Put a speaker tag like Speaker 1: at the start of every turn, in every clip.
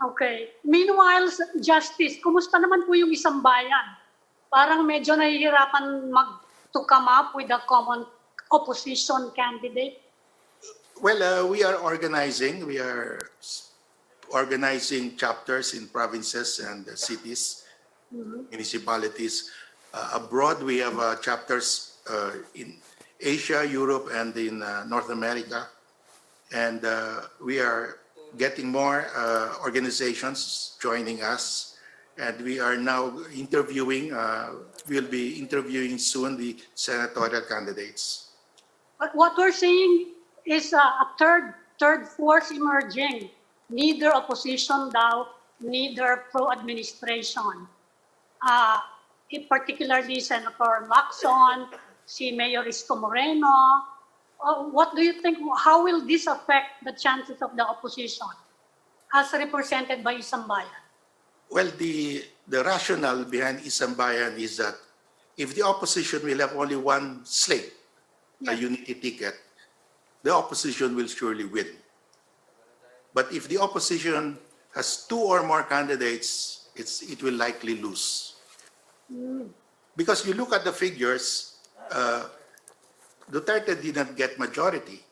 Speaker 1: Okay. Meanwhile, Justice, kumusta naman po yung isang bayan? Parang medyo nahihirapan to come up with a common opposition candidate.
Speaker 2: Well, we are organizing. We are organizing chapters in provinces and cities, municipalities. Abroad, we have chapters in Asia, Europe, and in North America. And we are getting more organizations joining us. And we are now interviewing, we'll be interviewing soon the senatorial candidates.
Speaker 1: But what we're seeing is a third force emerging. Neither opposition daw, neither pro-administration. Particularly Senator Lacson, si Mayor Isko Moreno. What do you think, how will this affect the chances of the opposition as represented by 1Sambayan?
Speaker 2: Well, the rationale behind 1Sambayan is that if the opposition will have only one slate, a unity ticket, the opposition will surely win. But if the opposition has two or more candidates, it will likely lose. Because you look at the figures, Duterte did not get majority.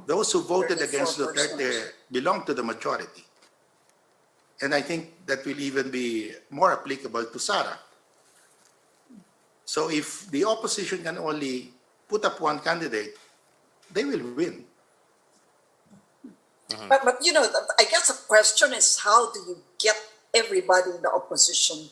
Speaker 2: Those who voted against Duterte belong to the majority. And I think that will even be more applicable to Sara. So if the opposition can only put up one candidate, they will win.
Speaker 3: But you know, I guess the question is, how do you get everybody in the opposition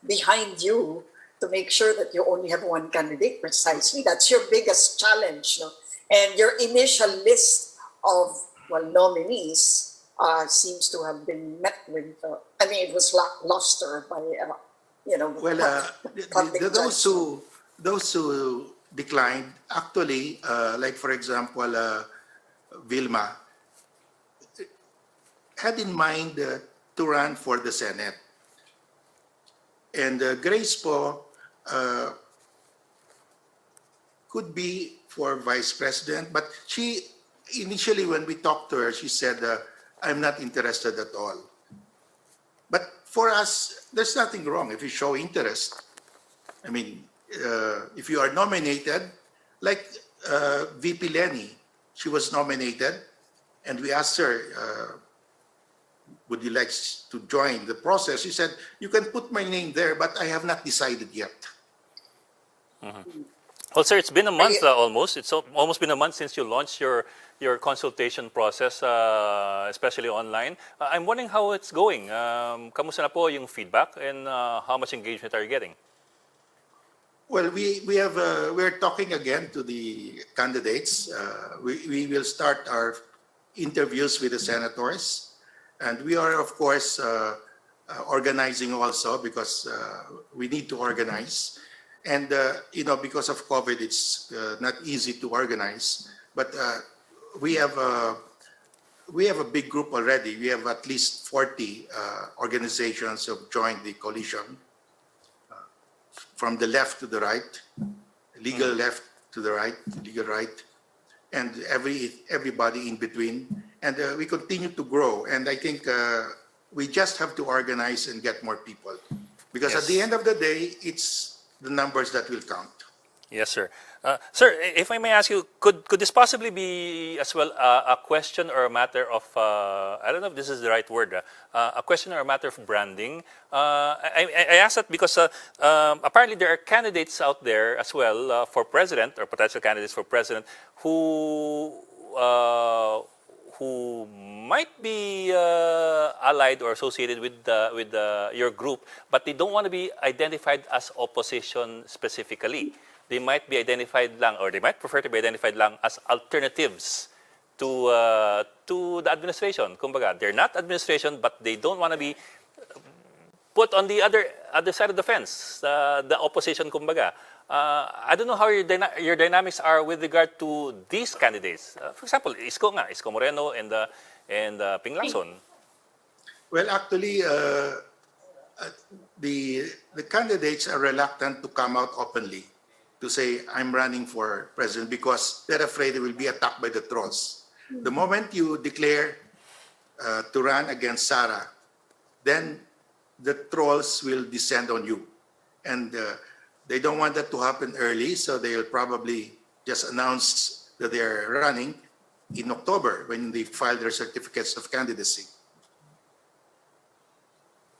Speaker 3: behind you to make sure that you only have one candidate precisely? That's your biggest challenge. No? And your initial list of nominees seems to have been met with, I mean, it was lackluster by,
Speaker 2: those who declined, actually, like for example, Vilma, had in mind to run for the Senate. And Grace po could be for Vice President, but she, initially when we talked to her, she said, I'm not interested at all. But for us, there's nothing wrong if you show interest. I mean, if you are nominated, like VP Lenny, she was nominated, and we asked her, would you like to join the process? She said, you can put my name there, but I have not decided yet.
Speaker 4: Well, sir, it's been a month almost. It's almost been a month since you launched your consultation process, especially online. I'm wondering how it's going. Kamusta na po yung feedback, and how much engagement are you getting?
Speaker 2: Well, we're talking again to the candidates. We will start our interviews with the senators. And we are, of course, organizing also, because we need to organize. And, because of COVID, it's not easy to organize. But we have a big group already. We have at least 40 organizations who have joined the coalition, from the left to the right, legal left to the right, legal right, and everybody in between. And we continue to grow. And I think we just have to organize and get more people. Because at the end of the day, it's the numbers that will count.
Speaker 4: Yes, sir. Sir, if I may ask you, could this possibly be as well a question or a matter of, I don't know if this is the right word, a question or a matter of branding? I ask that because apparently there are candidates out there as well for president, or potential candidates for president, who might be allied or associated with your group, but they don't want to be identified as opposition specifically. They might be identified lang, or they might prefer to be identified lang as alternatives to the administration. Kumbaga, they're not administration, but they don't want to be put on the other side of the fence, the opposition. Kumbaga, I don't know how your dynamics are with regard to these candidates. For example, Isko Moreno and Ping Lacson.
Speaker 2: Well, actually, the candidates are reluctant to come out openly to say, I'm running for president, because they're afraid they will be attacked by the trolls. The moment you declare to run against Sarah, then the trolls will descend on you. And they don't want that to happen early, so they'll probably just announce that they're running in October when they file their certificates of candidacy.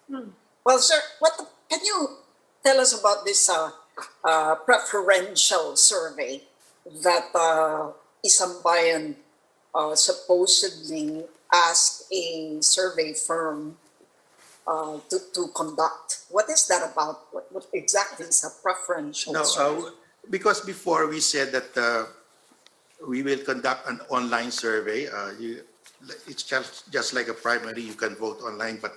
Speaker 3: Well, sir, can you tell us about this preferential survey that 1Sambayan supposedly asked a survey firm to conduct? What is that about? What exactly is a preferential
Speaker 2: No,
Speaker 3: survey?
Speaker 2: because before we said that we will conduct an online survey. It's just like a primary, you can vote online, but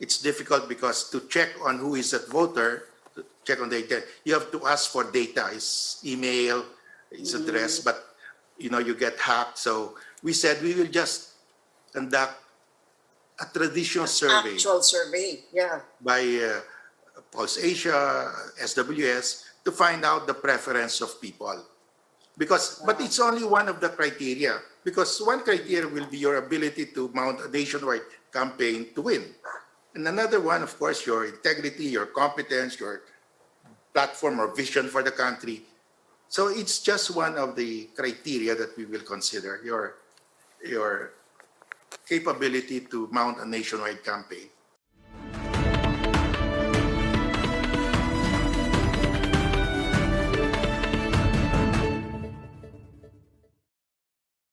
Speaker 2: it's difficult because to check on who is that voter, to check on the data, you have to ask for data, his email, his address, but you know, you get hacked. So we said we will just conduct a traditional survey
Speaker 3: Actual survey, yeah.
Speaker 2: by Pulse Asia, SWS, to find out the preference of people. Because, but it's only one of the criteria. Because one criteria will be your ability to mount a nationwide campaign to win. And another one, of course, your integrity, your competence, your platform or vision for the country. So it's just one of the criteria that we will consider, your capability to mount a nationwide campaign.